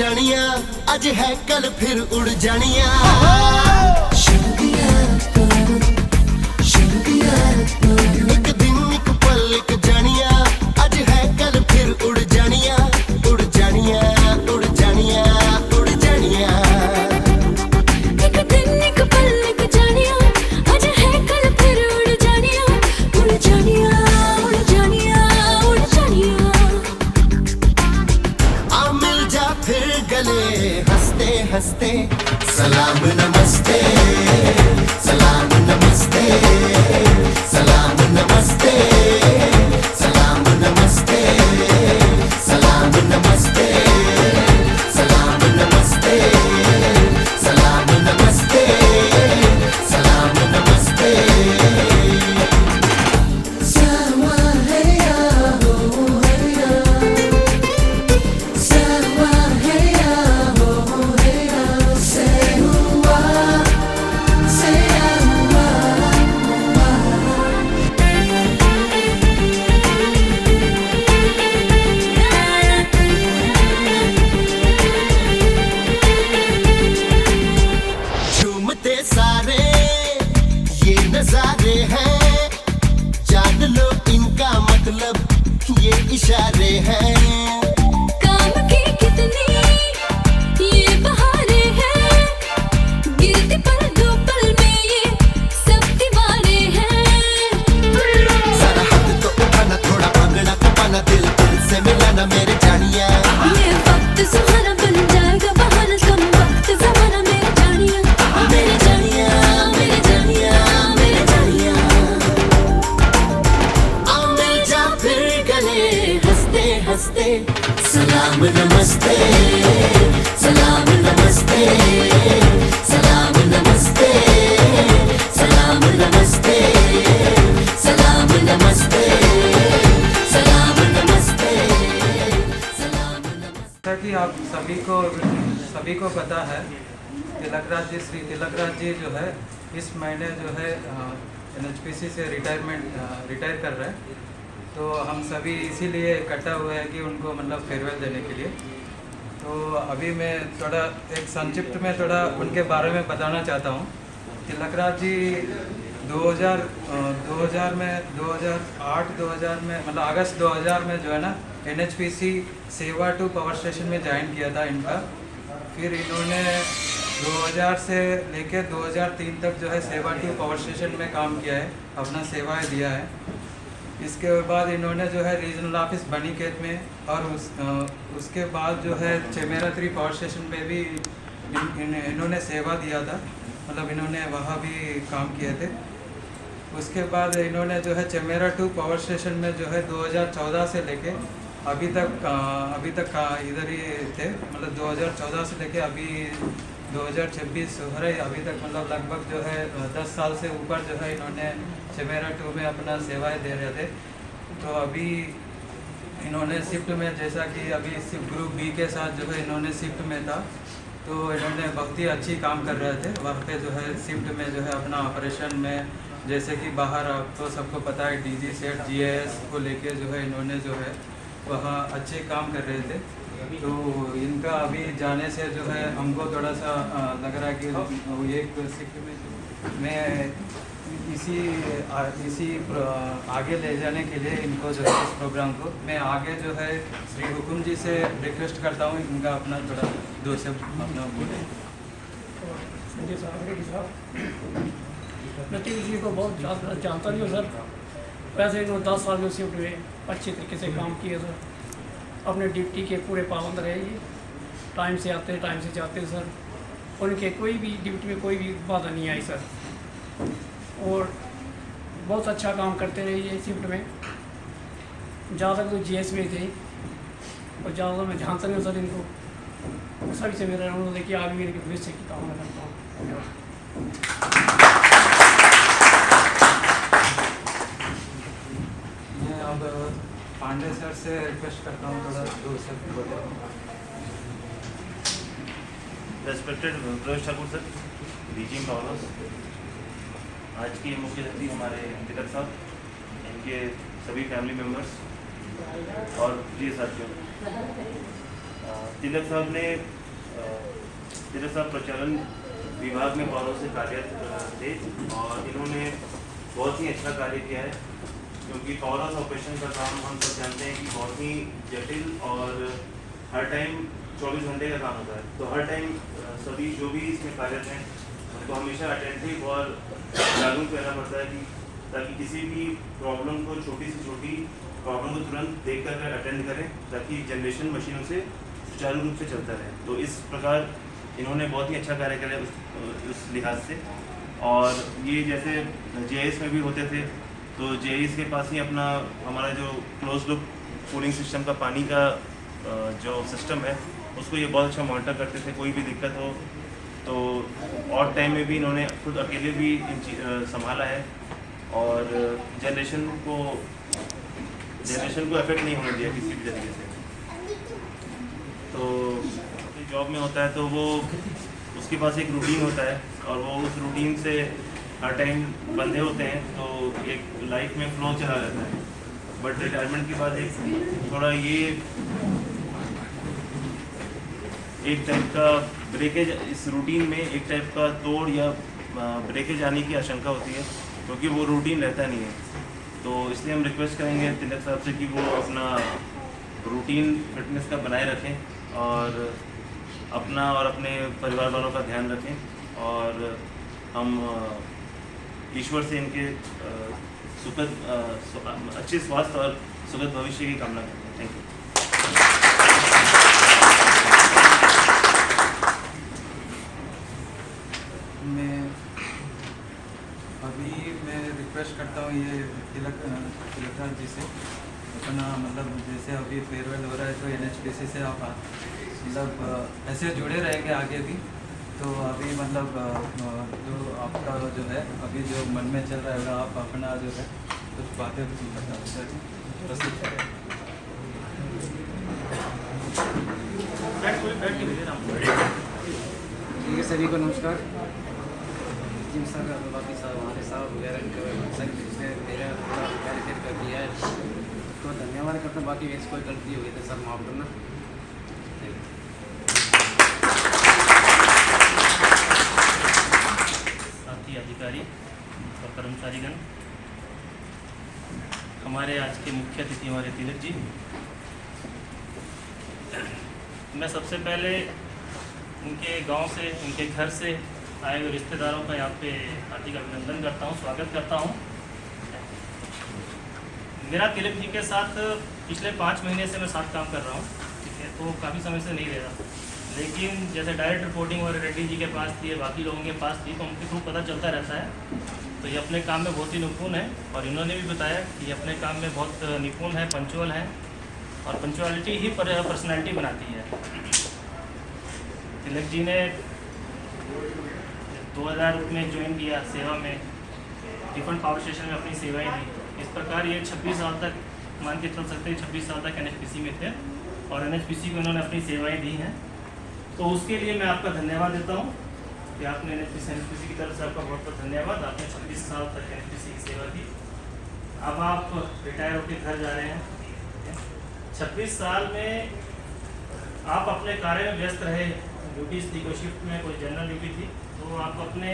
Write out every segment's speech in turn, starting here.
जानिया, अज है कल फिर उड़ जानिया। एक दिन एक पल एक जानिया, अज है कल फिर उड़ जानिया, उड़ जानिया, उड़ जानिया, उड़ जानिया। एक दिन एक पल एक जानिया, अज है कल फिर उड़ जानिया, उड़ जानिया, उड़ जानिया, उड़ जानिया। आ मिल जा फिर गले हंसते हंसते, सलाम नमस्ते, सलाम नमस्ते, सलाम नमस्ते, सलाम नमस्ते, सलाम नमस्ते, सलाम नमस्ते, सलाम नमस्ते, सलाम नमस्ते। सावा है या हो है या, सावा है या हो है या, से हुआ से हुआ। झूमते सारे ये नजारे हैं, जान लो इनका मतलब ये इशारे हैं। काम की कितनी ये बहारे हैं, गिरते पर दो पल में ये सब दीवाने हैं। सारा हाथ तो उठाना, थोड़ा भागना कपाना, दिल दिल से मिलाना मेरे जानिया। ये वक्त सुहाना बन जाएगा बहाना, कम वक्त जमाना मेरे जानिया, मेरे जानिया, मेरे जानिया, मेरे जानिया। आ मिल जा फिर गले हंसते हंसते, सलाम नमस्ते, सलाम नमस्ते, सलाम नमस्ते, सलाम नमस्ते, सलाम नमस्ते, सलाम नमस्ते, सलाम नमस्ते। जैसा कि आप सभी को पता है, तिलकराज जी, श्री तिलकराज जी जो है इस महीने जो है NHPC से रिटायर कर रहे हैं। तो हम सभी इसीलिए इकट्ठा हुए हैं कि उनको मतलब फेयरवेल देने के लिए। तो अभी मैं थोड़ा एक संक्षिप्त में थोड़ा उनके बारे में बताना चाहता हूँ। तिलकराज जी 2008 में मतलब अगस्त 2000 में जो है ना NHPC सेवा 2 पावर स्टेशन में ज्वाइन किया था इनका। फिर इन्होंने 2000 से लेकर 2003 तक जो है सेवा 2 पावर स्टेशन में काम किया है, अपना सेवाएं दिया है। इसके बाद इन्होंने जो है रीजनल ऑफिस बनीखेत में और उसके बाद जो है चमेरा 3 पावर स्टेशन में भी इन्होंने सेवा दिया था, मतलब इन्होंने वहाँ भी काम किए थे। उसके बाद इन्होंने जो है चमेरा 2 पावर स्टेशन में जो है 2014 से लेके अभी तक इधर ही थे, मतलब 2014 से लेके अभी 2026 हो रहा है, अभी तक मतलब लगभग जो है 10 साल से ऊपर जो है इन्होंने चमेरा 2 में अपना सेवाएं दे रहे थे। तो अभी इन्होंने शिफ्ट में, जैसा कि अभी ग्रुप बी के साथ जो है इन्होंने शिफ्ट में था, तो इन्होंने बहुत ही अच्छी काम कर रहे थे वहाँ पे जो है शिफ्ट में जो है अपना ऑपरेशन में, जैसे कि बाहर आपको सबको पता है DG सेट GIS को लेके जो है इन्होंने जो है वहाँ अच्छे काम कर रहे थे। तो इनका अभी जाने से जो है हमको थोड़ा सा लग रहा है कि एक शिफ्ट में मैं इसी आगे ले जाने के लिए इनको जो है इस प्रोग्राम को मैं आगे जो है श्री हुकुम जी से रिक्वेस्ट करता हूँ, इनका अपना थोड़ा 2 शब्द अपना बोले। नतीज जी को बहुत जानता नहीं हूँ सर, वैसे इन्होंने 10 साल में शिफ्ट हुए, अच्छे तरीके से काम किए सर, अपने ड्यूटी के पूरे पाबंद रहे। ये टाइम से आते टाइम से जाते सर, उनके कोई भी ड्यूटी में कोई भी बाधा नहीं आई सर, और बहुत अच्छा काम करते रहे ये शिफ्ट में। ज़्यादा तो GS में थे और ज़्यादा मैं जानता नहीं हूँ सर इनको, सभी से मेरा अनुरोध है कि आगे भी इनके भविष्य की कामना करता हूँ। मैं अब पांडे सर से रिक्वेस्ट करता हूँ थोड़ा 2 शब्द बोले। रेस्पेक्टेड प्रवेश ठाकुर सर, DG पावर, आज की मुख्य अतिथि हमारे तिलक साहब, इनके सभी फैमिली मेम्बर्स और प्रिय साथियों, तिलक साहब प्रचालन विभाग में पौरों से कार्यरत थे और इन्होंने बहुत ही अच्छा कार्य किया है, क्योंकि पावर हाउस ऑपरेशन का काम हम सब जानते हैं कि बहुत ही जटिल और हर टाइम 24 घंटे का काम होता है। तो हर टाइम सभी जो भी इसमें कार्यरत हैं उनको हमेशा अटेंटिव और जागरूक रहना पड़ता है कि ताकि किसी भी प्रॉब्लम को, छोटी से छोटी प्रॉब्लम को तुरंत देख कर अटेंड करें, ताकि जनरेशन मशीनों से सुचारू रूप से चलता रहे। तो इस प्रकार इन्होंने बहुत ही अच्छा कार्य किया उस लिहाज से। और ये जैसे JIS में भी होते थे, तो JIS के पास ही अपना हमारा जो क्लोज लूप कूलिंग सिस्टम का पानी का जो सिस्टम है उसको ये बहुत अच्छा मॉनिटर करते थे। कोई भी दिक्कत हो तो और टाइम में भी इन्होंने खुद अकेले भी संभाला है और जनरेशन को अफेक्ट नहीं होने दिया किसी भी तरीके से। तो जॉब में होता है तो वो उसके पास एक रूटीन होता है और वो उस रूटीन से हर टाइम बंधे होते हैं, तो एक लाइफ में फ्लो चला रहता है। बट रिटायरमेंट के बाद एक थोड़ा ये एक टाइप का ब्रेकेज, इस रूटीन में एक टाइप का तोड़ या ब्रेकेज आने की आशंका होती है, क्योंकि वो रूटीन रहता नहीं है। तो इसलिए हम रिक्वेस्ट करेंगे तिलक साहब से कि वो अपना रूटीन फिटनेस का बनाए रखें और अपना और अपने परिवार वालों का ध्यान रखें। और हम ईश्वर से इनके सुखद अच्छे स्वास्थ्य और सुखद भविष्य की कामना करते हैं। Thank you. मैं रिक्वेस्ट करता हूँ ये तिलकराज जी से अपना, मतलब जैसे अभी फेयरवेल हो रहा है तो NHPC से आप मतलब ऐसे जुड़े रहेंगे आगे भी। तो अभी मतलब जो आपका जो है अभी जो मन में चल रहा है आप अपना जो है कुछ बातें बताओ सर। ठीक है, सभी को नमस्कार। जिम सर, बाकी साहब, हमारे साहब वगैरह सर जिसने मेरा पूरा कैरियर कर दिया है तो धन्यवाद करता हूँ। बाकी वैसे कोई गलती हुई तो सर माफ़ करना। साथी अधिकारी और कर्मचारीगण, हमारे आज के मुख्य अतिथि हमारे तिलक जी, मैं सबसे पहले उनके गांव से, उनके घर से आए हुए रिश्तेदारों का यहाँ पे हार्दिक अभिनंदन करता हूँ, स्वागत करता हूँ। मेरा तिलक जी के साथ पिछले 5 महीने से मैं साथ काम कर रहा हूँ, ठीक है। तो काफ़ी समय से नहीं रह रहा, लेकिन जैसे डायरेक्ट रिपोर्टिंग और रेड्डी जी के पास थी, बाकी लोगों के पास थी, तो उनके थ्रू पता चलता रहता है। तो ये अपने काम में बहुत ही निपुण है और इन्होंने भी बताया कि ये अपने काम में बहुत निपुण है, पंचुअल है और पंचुअलिटी ही पर्सनैलिटी बनाती है। तिलक जी ने 2000 में ज्वाइन किया सेवा में, डिफरेंट पावर स्टेशन में अपनी सेवाएं दी। इस प्रकार ये 26 साल तक, मान के चल सकते हैं 26 साल तक NHPC में थे और NHPC को इन्होंने अपनी सेवाएं दी हैं। तो उसके लिए मैं आपका धन्यवाद देता हूँ कि आपने NHPC की तरफ से आपका बहुत बहुत धन्यवाद। आपने 26 साल तक NHPC की सेवा की। अब आप रिटायर होकर घर जा रहे हैं। 26 साल में आप अपने कार्य में व्यस्त रहे, ड्यूटीज थी, कोई शिफ्ट में, कोई जनरल ड्यूटी थी, तो आप अपने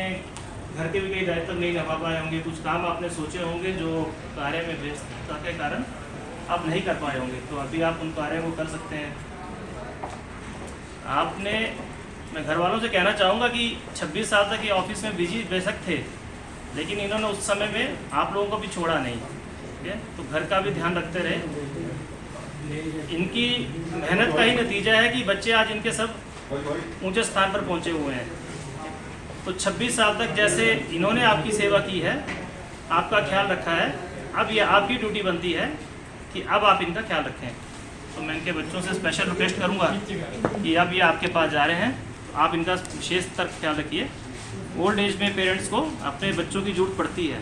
घर के भी कई दायित्व नहीं निभा पाए होंगे। कुछ काम आपने सोचे होंगे जो कार्य में व्यस्तता के कारण आप नहीं कर पाए होंगे, तो अभी आप उन कार्यों को कर सकते हैं। मैं घर वालों से कहना चाहूँगा कि 26 साल तक ये ऑफिस में बिजी बेशक थे, लेकिन इन्होंने उस समय में आप लोगों को भी छोड़ा नहीं, ठीक है। तो घर का भी ध्यान रखते रहे। इनकी मेहनत का ही नतीजा है कि बच्चे आज इनके सब ऊंचे स्थान पर पहुंचे हुए हैं। तो 26 साल तक जैसे इन्होंने आपकी सेवा की है, आपका ख्याल रखा है, अब ये आपकी ड्यूटी बनती है कि अब आप इनका ख्याल रखें। तो मैं इनके बच्चों से स्पेशल रिक्वेस्ट करूंगा कि अब ये आपके पास जा रहे हैं, आप इनका विशेष तर ख्याल रखिए। ओल्ड एज में पेरेंट्स को अपने बच्चों की जरूरत पड़ती है,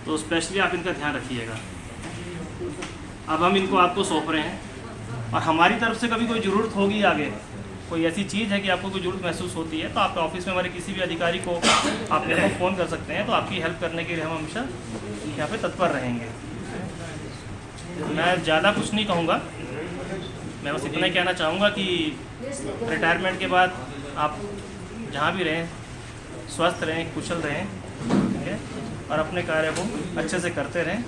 तो स्पेशली आप इनका ध्यान रखिएगा। अब हम इनको आपको सौंप रहे हैं और हमारी तरफ से कभी कोई ज़रूरत होगी, आगे कोई ऐसी चीज़ है कि आपको कोई ज़रूरत महसूस होती है, तो आपके ऑफिस में हमारे किसी भी अधिकारी को आप मेरे को फ़ोन कर सकते हैं। तो आपकी हेल्प करने के लिए हम हमेशा यहाँ पे तत्पर रहेंगे। मैं ज़्यादा कुछ नहीं कहूँगा, मैं बस इतना ही कहना चाहूँगा कि रिटायरमेंट के बाद आप जहाँ भी रहें स्वस्थ रहें, कुशल रहें, ठीक है, और अपने कार्य को अच्छे से करते रहें।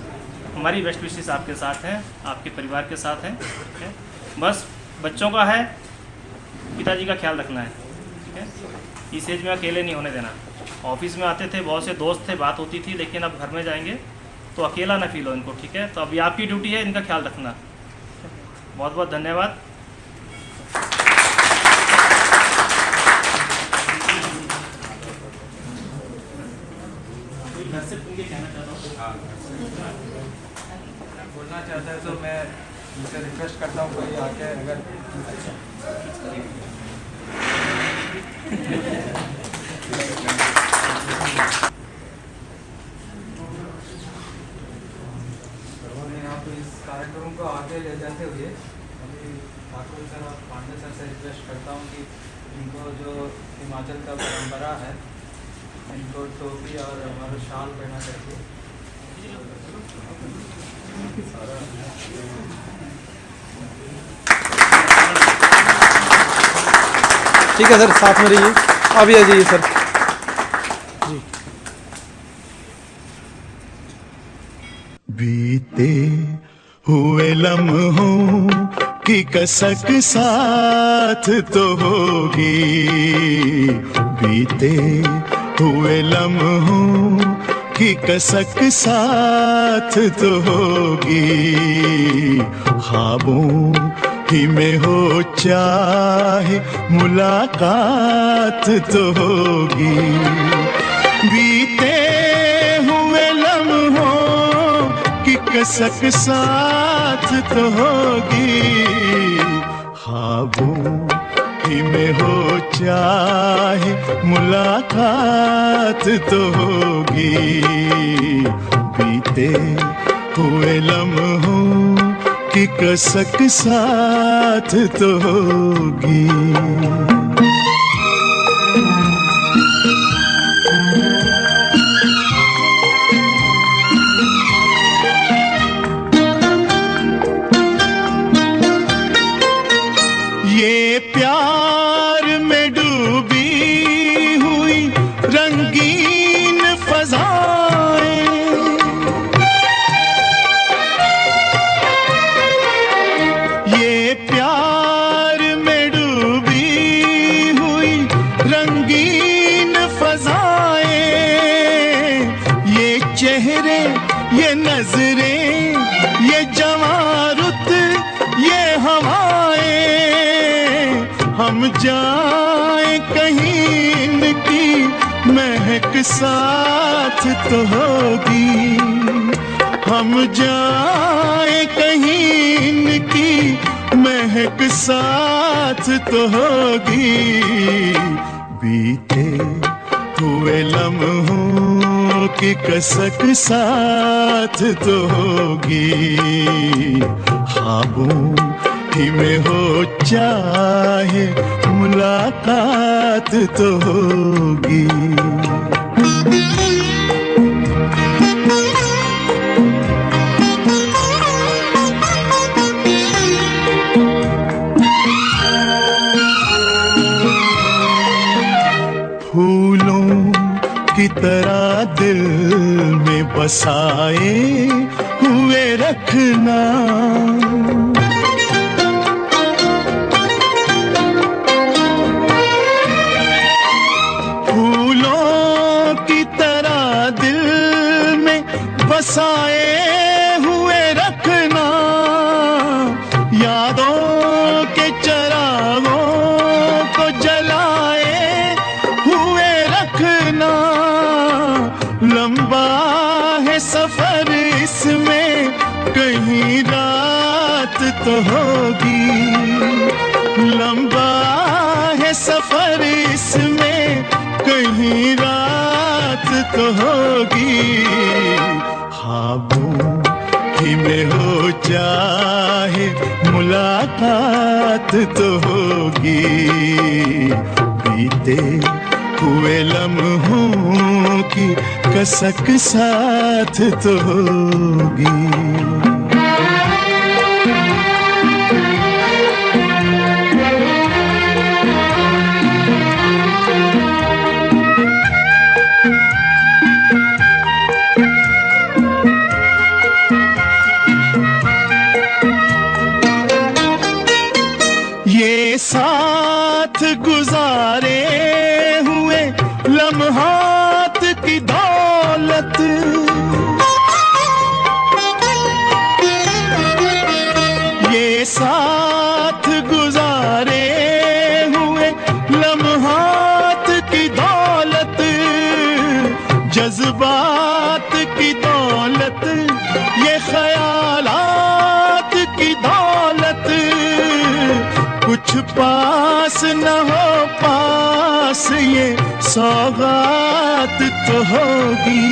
हमारी बेस्ट विशेस आपके साथ हैं, आपके परिवार के साथ हैं, ठीक है। बस बच्चों का है, पिताजी का ख्याल रखना है, ठीक है। इस एज में अकेले नहीं होने देना। ऑफिस में आते थे, बहुत से दोस्त थे, बात होती थी, लेकिन अब घर में जाएंगे तो अकेला ना फील हो इनको, ठीक है। तो अभी आपकी ड्यूटी है इनका ख्याल रखना। बहुत बहुत धन्यवाद। बोलना चाहता है तो मैं उनसे रिक्वेस्ट करता हूँ कोई आके अगर यहाँ पे इस कार्यक्रम को आगे ले जाते हुए अभी ठाकुर सर और पांडे सर से रिक्वेस्ट करता हूँ कि इनको जो हिमाचल का परंपरा है इनको टोपी और हमारा शाल पहना करके ठीक है सर, साथ में रहिए। अभी आ जाइए सर जी। बीते हुए लम्हों की कसक साथ तो होगी, बीते हुए लम्हों की कसक साथ तो होगी, ख्वाबों ही में हो चाहे मुलाकात तो होगी, बीते हुए लम्हों की कसक साथ तो होगी, ख्वाबों ही में हो चाहे मुलाकात तो होगी, बीते हुए लम्हों की कसक साथ तो होगी। ये प्यार में डूबी हुई रंगीन फज़ाएं, ये प्यार में डूबी हुई रंगीन फज़ाएं, ये चेहरे, ये नजरें, ये जवारुत, ये हवाएं, हम जाए कहीं इनकी महक साथ तो होगी, हम जाए कहीं इनकी महक साथ तो होगी, बीते हुए लम्हों की कसक साथ तो होगी, ख्वाबों ही में हो चाहे मुलाकात तो होगी। फूलों की तरह दिल में बसाए हुए रखना, फूलों की तरह दिल में बसाए हुए रखना, यादों के चरागों को जलाए हुए रखना, लंबा है सफर इसमें कहीं रात तो होगी, लंबा है सफर इसमें कहीं रात तो होगी, ख्वाबों ही में हो चाहे मुलाकात तो होगी, बीते हुए लम्हों की कसक साथ तो होगी। साथ गुजारे हुए लम्हात की दौलत, जज्बात की दौलत, ये ख्यालात की दौलत, कुछ पास न हो पास ये सौगात तो होगी,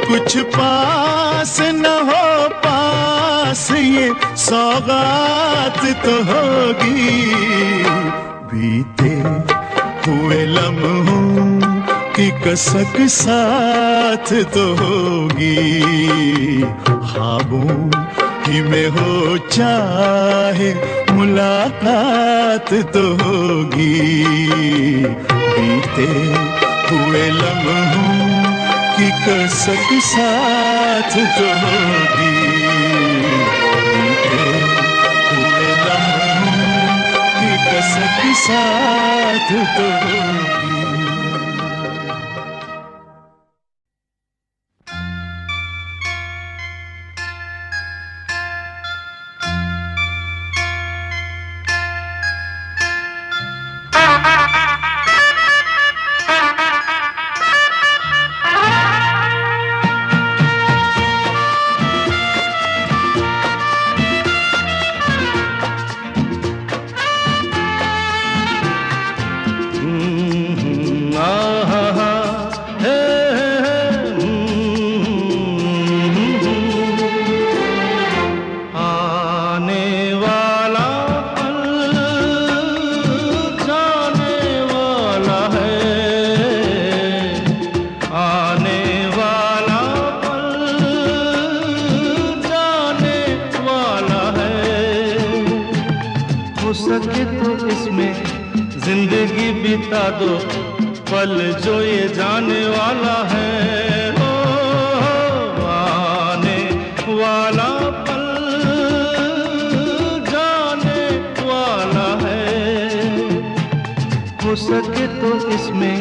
कुछ पास न हो पास ये सौगात तो होगी। बीते हुए लम्हों की कसक साथ तो होगी, ख्वाबों ही में हो चाहे मुलाकात तो होगी। बीते हुए लम्हों की कसक साथ तो होगी, बीते हुए लम्हों की कसक साथ तो होगी। बिता दो पल जो ये जाने वाला है, ओ आने वाला पल जाने वाला है। हो सके तो इसमें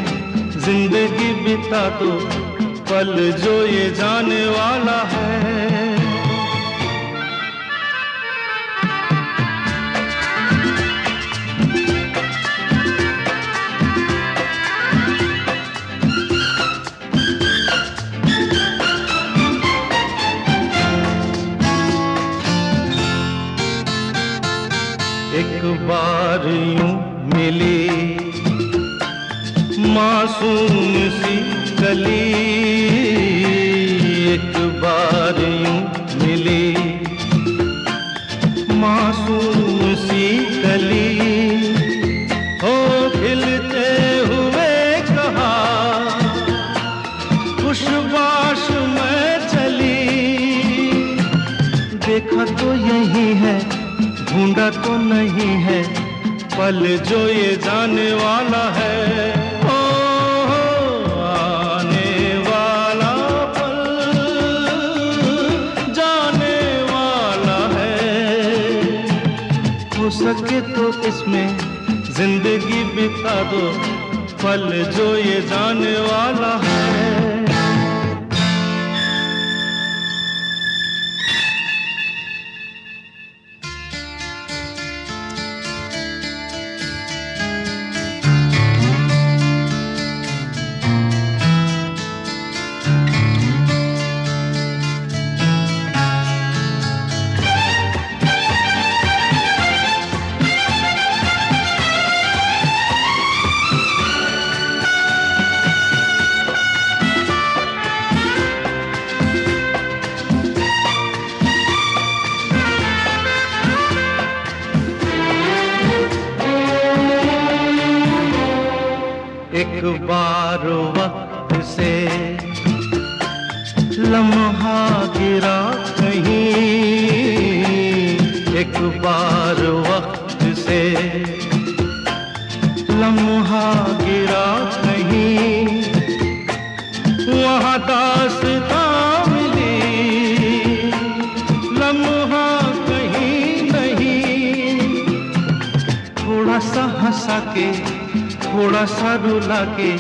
जिंदगी बिता दो पल जो ये जाने वाला है। एक बार यूं मिली मासूम सी कली, एक बार यूं मिली मासूम सी कली, हो खिलते हुए कहा खुशबाश में चली, देखा तो यही है ढूंढा तो नहीं है पल जो ये जाने वाला है। ओ आने वाला पल जाने वाला है। हो सके तो इसमें जिंदगी बिता दो पल जो ये जाने वाला है। एक बार वक्त से लम्हा गिरा कहीं, एक बार वक्त से लम्हा गिरा कहीं, वहाँ दास्तां मिली लम्हा कहीं नहीं, थोड़ा सा हंसा के थोड़ा सा रुला के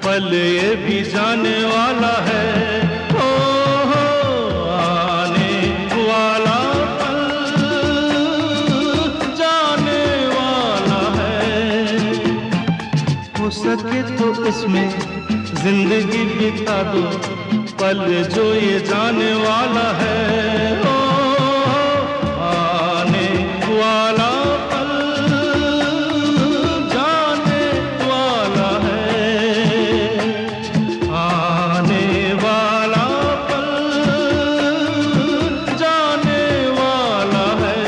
पल ये भी जाने वाला है। ओ आने वाला पल सके तो इसमें जिंदगी बिता दो, पल जो ये जाने वाला है। ओ, आने वाला पल जाने वाला है, आने वाला पल जाने वाला है।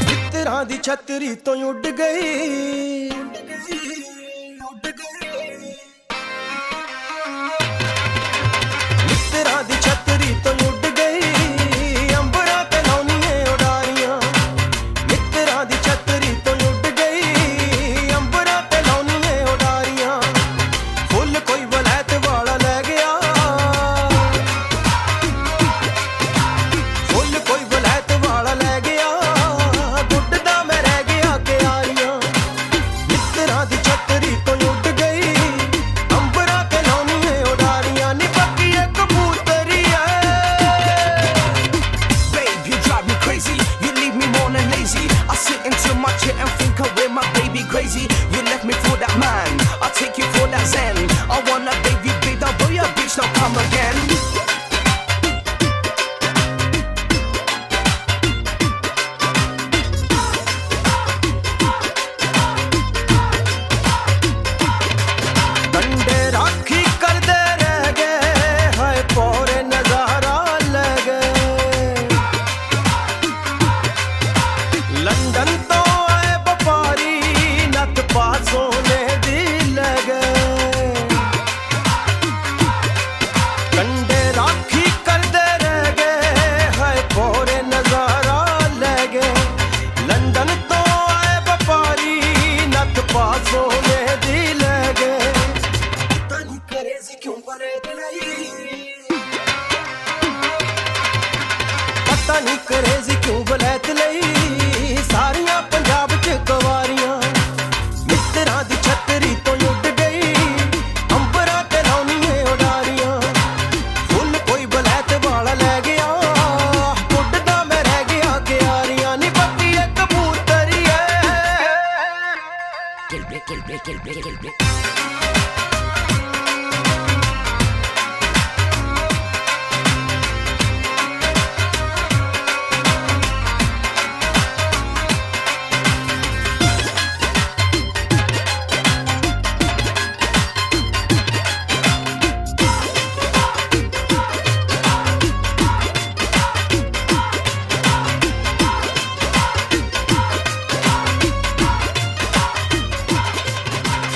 मित्तरां दी छतरी तो उड़ गई, मित्तरां दी छतरी तो उड़ गई, अंबरां ते लाउणियां उडारियां। मित्तरां दी छतरी तो उड़ गई, अंबरां ते लाउणियां उडारियां। फुੱਲ कोई वलैत वाला ले गया, फुੱਲ कोई वलैत वाला ले गया, गुड्डदा मैं रह गया क्यारियां। मित्तरां दी छतरी तो उड़ गई, अंबरां ते लाउणियां उडारियां। नी पक्की इक कबूतरी Babe, you drive me crazy. You leave me more than lazy. I sit into my chair and think of where my baby crazy. You left me for that man, I'll take you for that zen. I want a baby, babe, that boy, a bitch, now come again. डंडे राखी करदे रह गए, हाय पौरे नजारा ले गए। London तो आए व्यापारी, नत पा सोने दी ले गए। डंडे राखी करदे रह गए, हाय पौरे नजारा ले गए। लंदन तो आए व्यापारी, नत पा सोने दी ले गए। पता नहीं करेजी क्यों वलैत लई, पता नहीं करेजी क्यों वलैत लई। सारियां पंजाब च कवारियां, मित्तरां दी छतरी तो उड़ गई, अंबरां ते लाउणियां उडारियां। फुੱਲ कोई वलैत वाला ले गया, गुड्डदा मैं रह गया क्यारियां। नी पक्की इक कबूतरी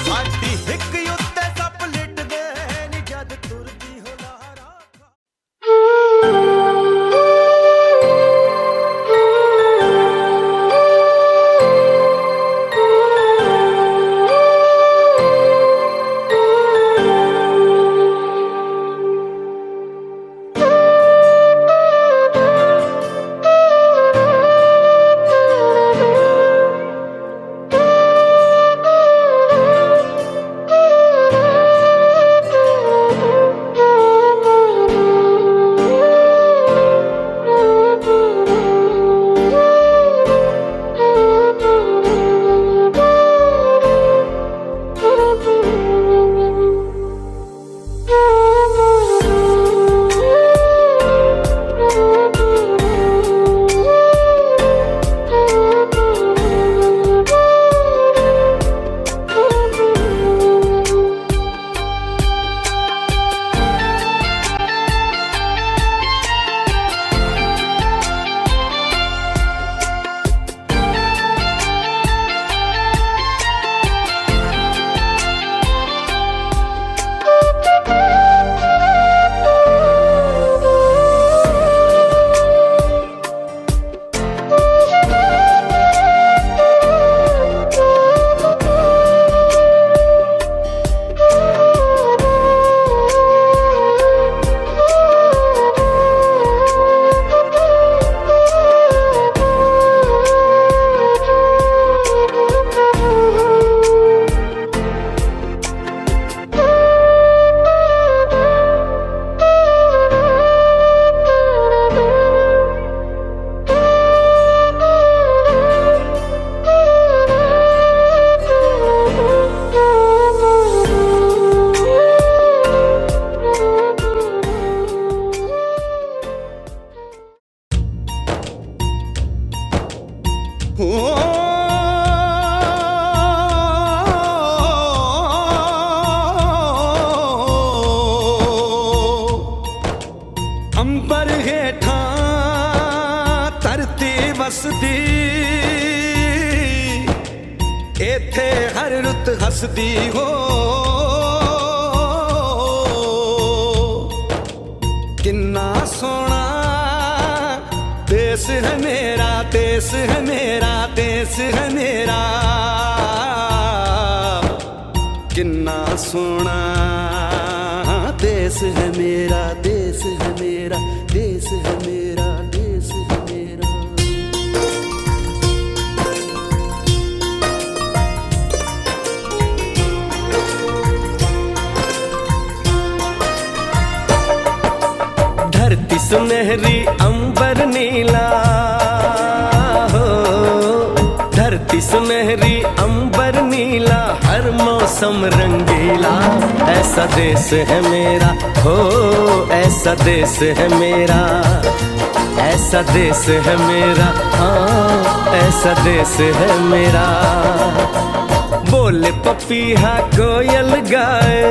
साडी हिक उत्ते सप लिटदे, नी जद तुरदी हो लहरा। अंबर हेठा धरती वसदी इथे हर रुत हसदी हो किन्ना सोना देश है मेरा देश है मेरा देश है मेरा किन्ना सोना देश है मेरा देश है मेरा देश है मेरा देश है मेरा। धरती सुनहरी अंबर नीला हो धरती सुनहरी अंबर नीला हर मौसम रंगीला ऐसा देश है मेरा हो ऐसा देश है मेरा ऐसा देश है मेरा हाँ ऐसा देश है मेरा। बोले पपीहा कोयल गाए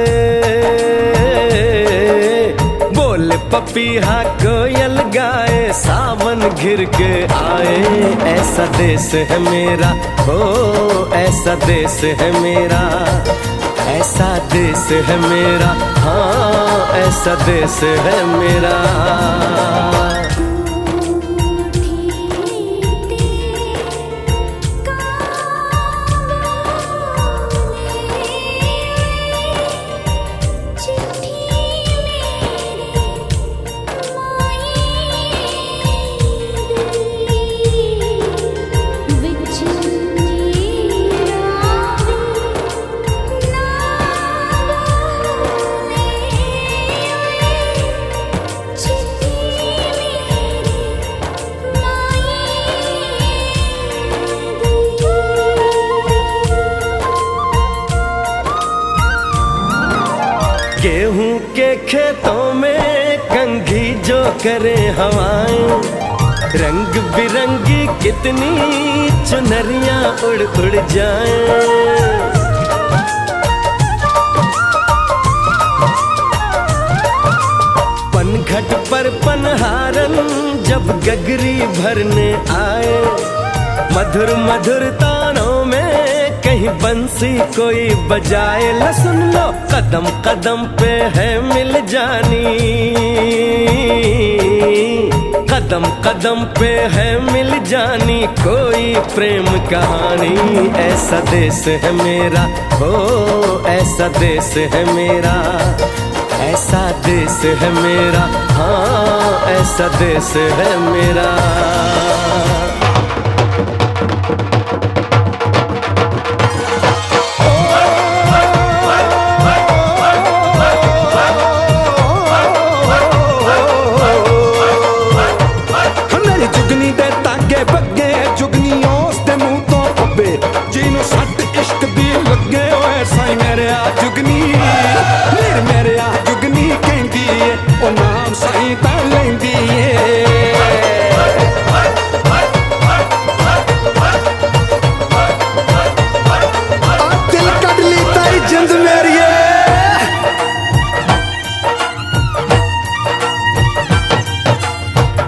बोले पपीहा कोयल गाए सावन घिर के आए ऐसा देश है मेरा हो ऐसा देश है मेरा ऐसा देश है मेरा हाँ ऐसा देश है मेरा। गेहूं के खेतों में कंघी जो करे हवाएं रंग बिरंगी कितनी चुनरियां उड़ उड़ जाएं। पनघट पर पनहारन जब गगरी भरने आए मधुर मधुर तानों में कहीं बंसी कोई बजाए ल सुन लो कदम कदम पे है मिल जानी कदम कदम पे है मिल जानी कोई प्रेम कहानी ऐसा देश है मेरा हो ऐसा देश है मेरा ऐसा देश है मेरा हाँ ऐसा देश है मेरा।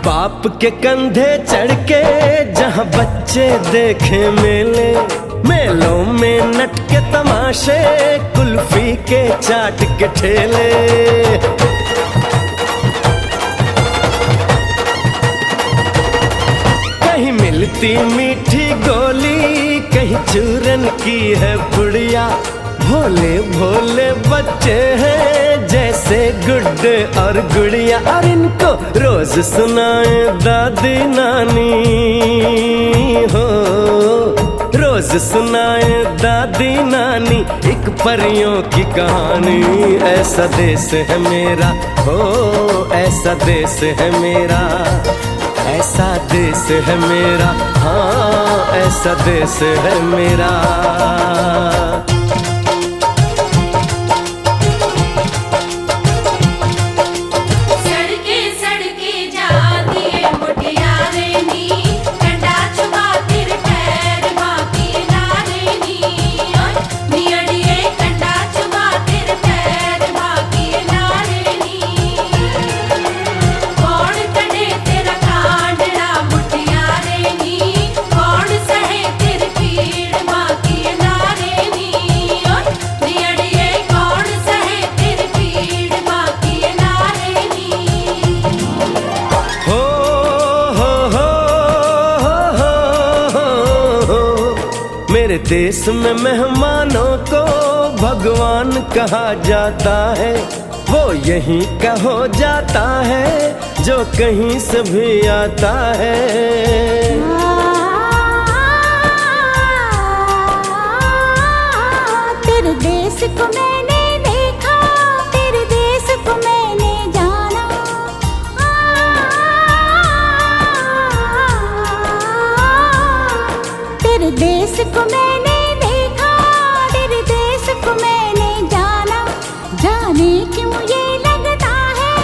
बाप के कंधे चढ़ के जहाँ बच्चे देखे मेले मेलों में नट के तमाशे कुल्फी के चाट के ठेले कहीं मिलती मीठी गोली कहीं चूरन की है पुड़िया भोले भोले बच्चे हैं जैसे गुड्डे और गुड़िया और इनको रोज सुनाए दादी नानी हो रोज सुनाए दादी नानी एक परियों की कहानी ऐसा देश है मेरा हो ऐसा देश है मेरा ऐसा देश है मेरा हाँ ऐसा देश है मेरा। मेरे देश में मेहमानों को भगवान कहा जाता है, वो यहीं का हो जाता है जो कहीं से भी आता है। तेरे देश को मैंने देखा, तेरे देश को मैंने जाना। तेरे देश को मैंने देखा, तेरे देश को मैंने जाना। जाने क्यों ये लगता है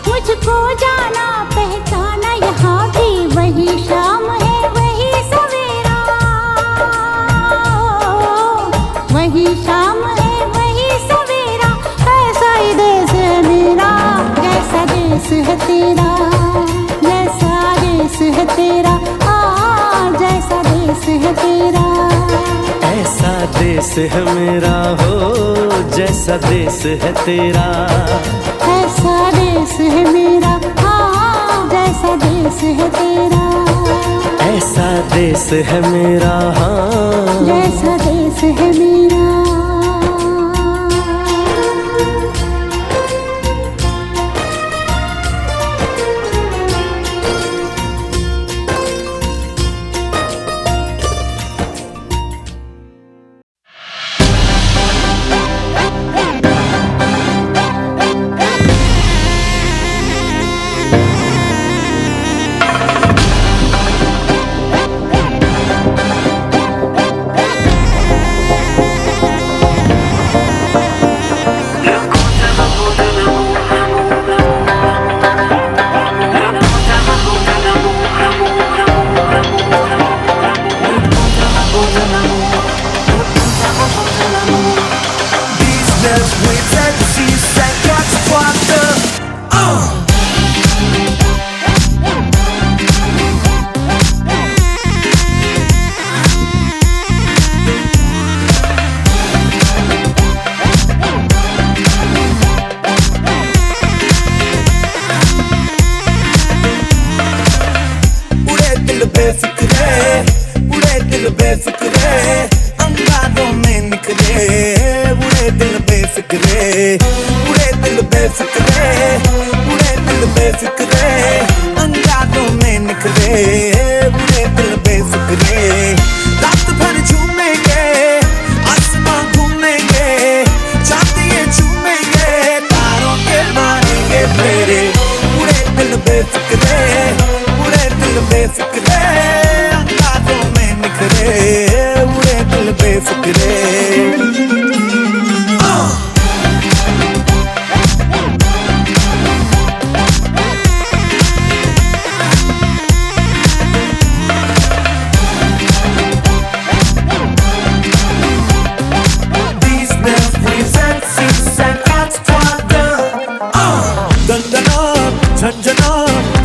मुझको जाना पहचाना। यहाँ भी वही शाम है वही सवेरा, वही शाम है वही सवेरा। ऐसा ही देश है मेरा, जैसा देश है तेरा, जैसा देश है तेरा, जैसा देश है तेरा। ऐसा देश है मेरा हो जैसा देश है तेरा। ऐसा देश है मेरा, जैसा देश है तेरा। ऐसा देश है मेरा, हाँ जैसा देश है मेरा।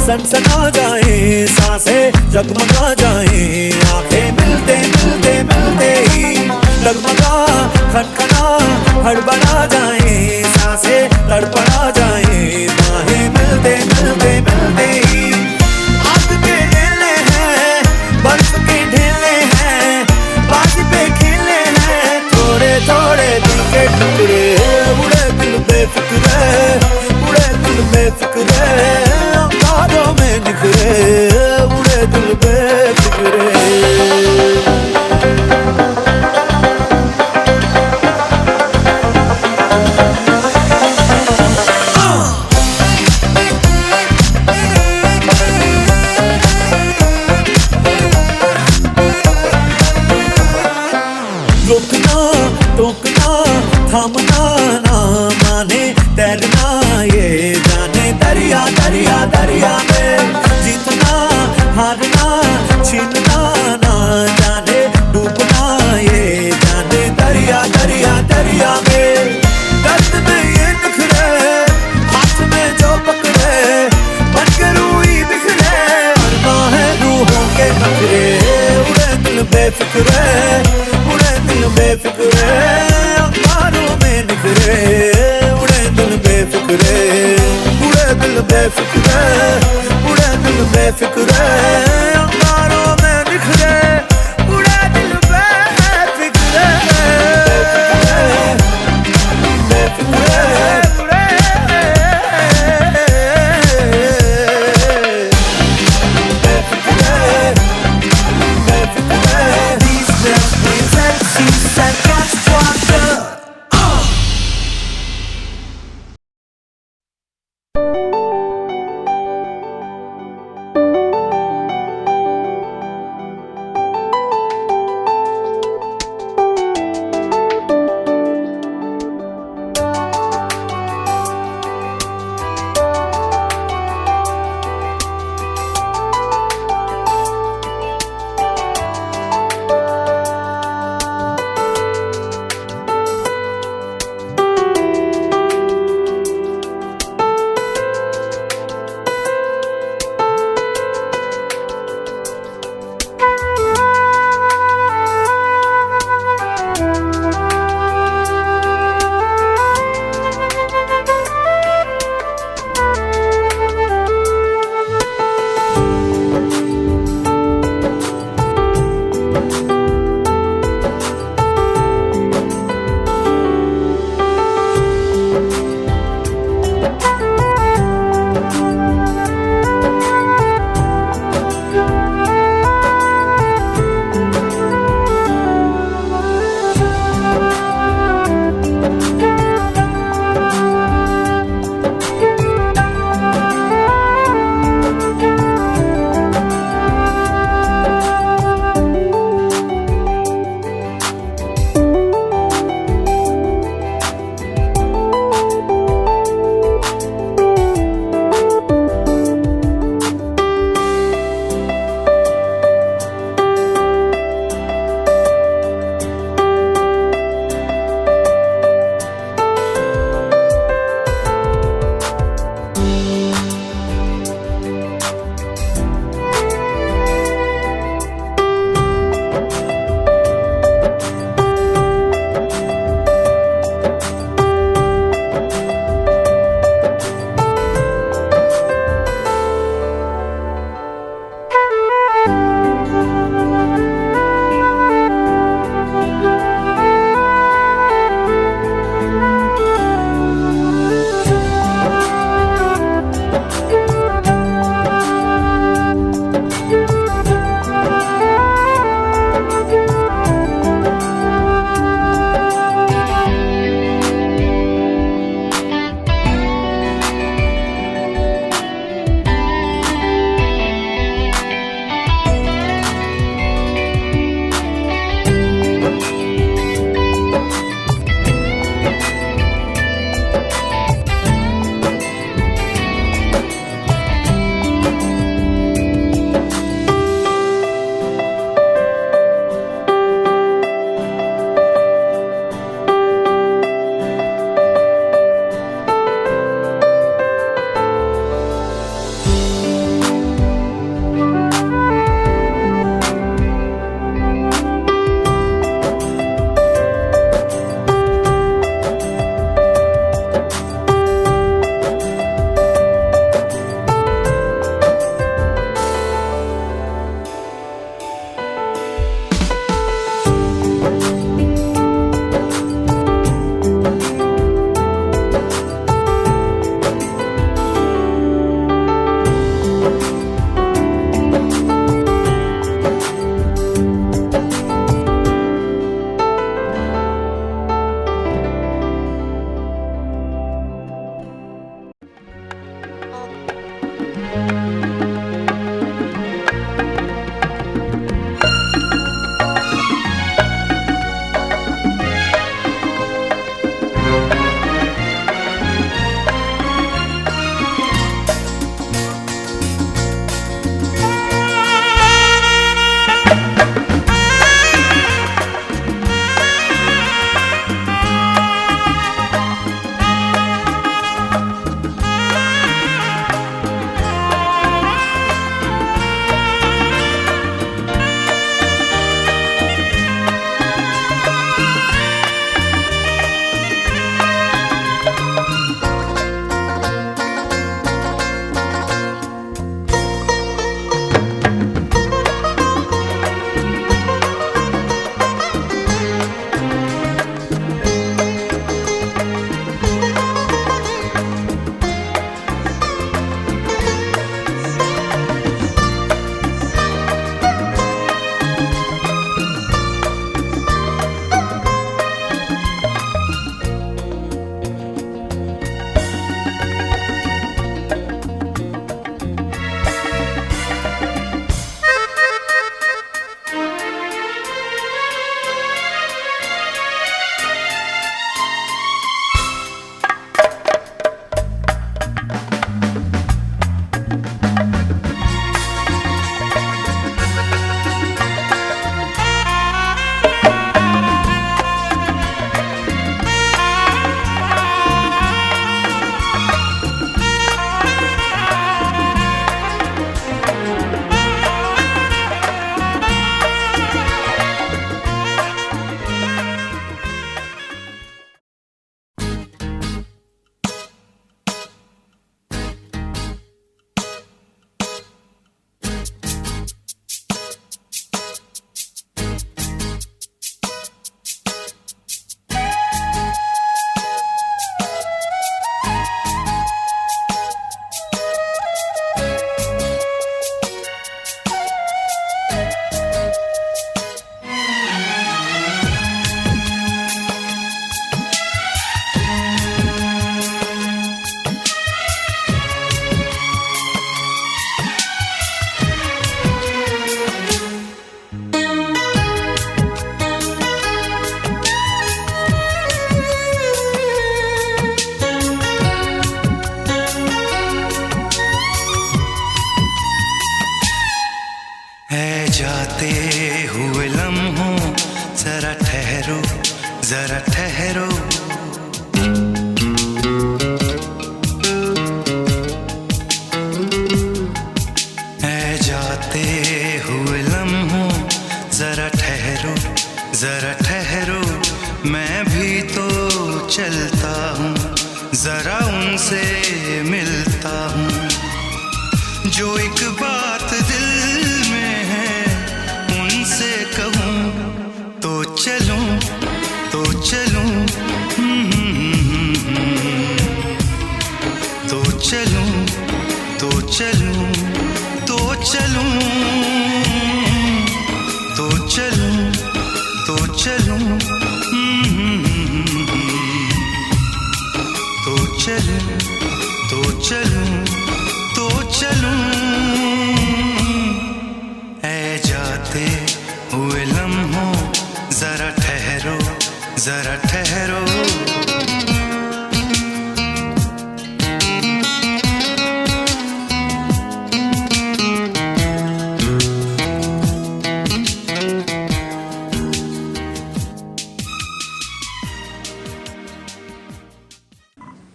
सनसना जाए सांसें जगमगा जाए, आंखें मिलते मिलते मिलते ही डगमगा खनखना हड़बड़ा जाए, सांसें तड़पड़ा जाए, बाहें मिलते मिलते मिलते ही। आग के ढेले हैं, बर्फ के ढेले हैं, बाजी पे खेले हैं, थोड़े थोड़े दिल के टुकड़े, उड़े दिल बेफिक्र, उड़े दिल बेफिक्र, अंगारों में निखरे, उड़े दिल बेफिक्र। रुकना टोकना थामना ना माने, तैरना ये जाने दरिया दरिया दरिया में, जीतना हारना छीनना ना जाने, डूबना ये जाने दरिया दरिया दरिया में। दर्द में ये निखरे, हाथ में जो पकड़े, बन के रूही बिखरे, मरना है रूहों के नखरे, उड़े दिल बेफिक्र, उड़े दिल बेफिक्र, अंगारों में निखरे, उड़े दिल बेफिक्र, उड़े दिल बेफिक्र, उड़े दिल बेफिक्र, अंगारों में निखरे, उड़े दिल बेफिक्र। ऐ जाते हुए लम्हों जरा ठहरो, जरा ठहरो, मैं भी तो चलता हूँ, जरा उनसे मिलता हूँ। जो एक बात दिल में है उनसे कहूँ तो चलूँ, तो चलूँ, तो चलूँ, तो चलूँ, तो चलूँ, तो चलूँ, तो चलूँ, तो चलूँ, तो चलूँ, तो चलूँ। ऐ जाते हुए लम्हों जरा ठहरो, जरा ठहरो।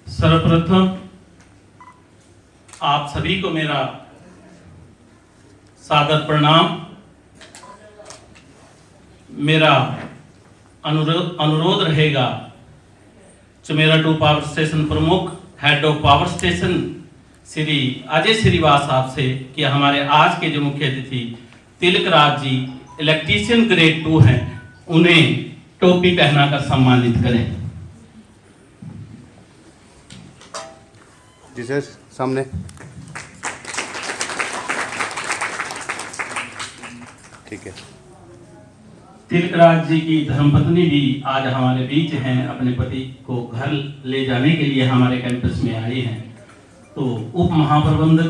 सर्वप्रथम आप सभी को मेरा सादर प्रणाम। मेरा अनुरोध रहेगा चमेरा 2 पावर स्टेशन प्रमुख head of power station Shri Ajay Shrivas साहब से कि हमारे आज के जो मुख्य अतिथि तिलक राज जी इलेक्ट्रीशियन ग्रेड 2 हैं, उन्हें टोपी पहनाकर सम्मानित करें। जी सर, सामने। ठीक है। तिलक राज जी की धर्मपत्नी भी आज हमारे बीच हैं, अपने पति को घर ले जाने के लिए हमारे कैंपस में आई हैं। तो उप महाप्रबंधक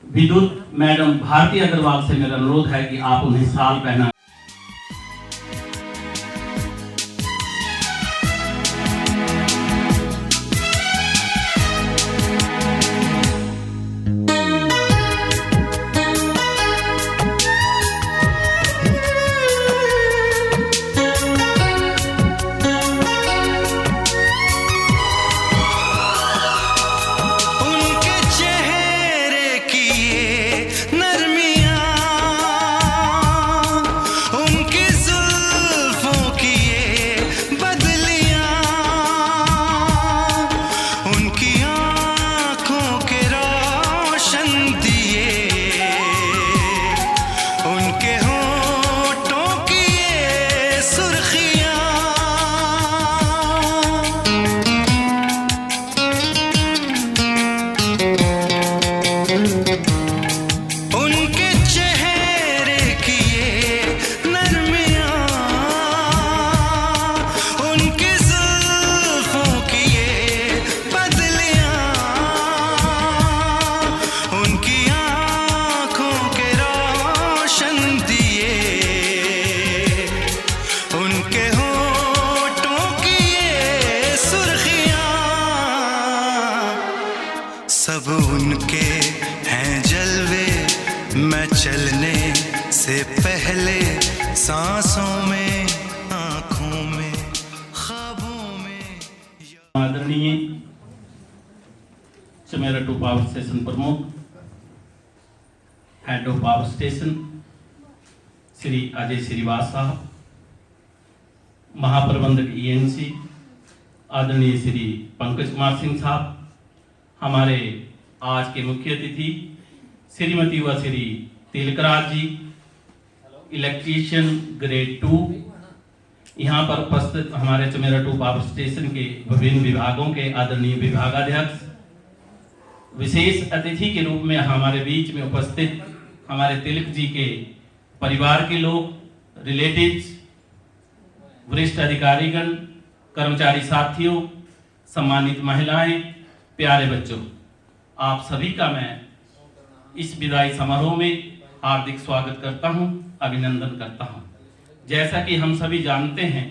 विद्युत मैडम भारती अग्रवाल से मेरा अनुरोध है कि आप उन्हें शाल पहना। सब उनके हैं जलवे, मैं चलने से पहले सांसों में, आंखों में, ख्वाबों में। आदरणीय चमेरा 2 पावर स्टेशन प्रमुख head of power station Shri Ajay Shrivas साहब, महाप्रबंधक ईएनसी आदरणीय श्री पंकज कुमार सिंह साहब, हमारे आज के मुख्य अतिथि श्रीमती व श्री तिलक राज जी इलेक्ट्रीशियन ग्रेड 2, यहाँ पर उपस्थित हमारे चमेरा 2 पावर स्टेशन के विभिन्न विभागों के आदरणीय विभागाध्यक्ष, विशेष अतिथि के रूप में हमारे बीच में उपस्थित हमारे तिलक जी के परिवार के लोग, रिलेटिव्स, वरिष्ठ अधिकारीगण, कर्मचारी साथियों, सम्मानित महिलाएं, प्यारे बच्चों, आप सभी का मैं इस विदाई समारोह में हार्दिक स्वागत करता हूं, अभिनंदन करता हूं। जैसा कि हम सभी जानते हैं